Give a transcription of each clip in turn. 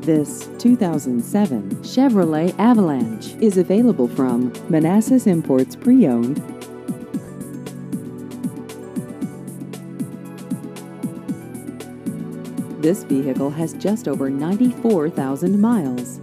This 2007 Chevrolet Avalanche is available from Manassas Imports Pre-Owned. This vehicle has just over 94,000 miles.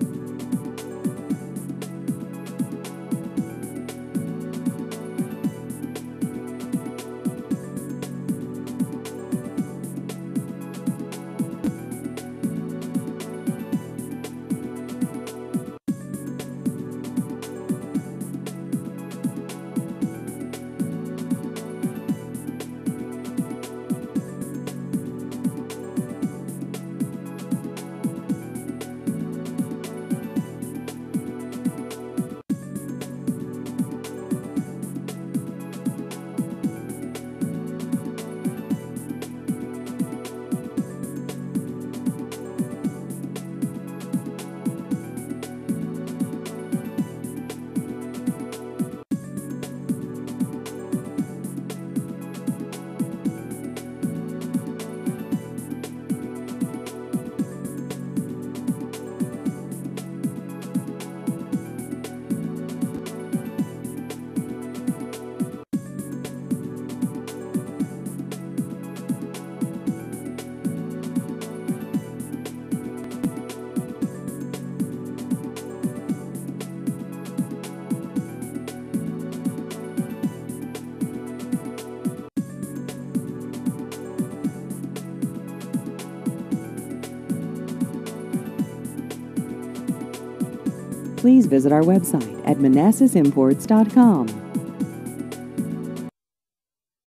Please visit our website at manassasimports.com.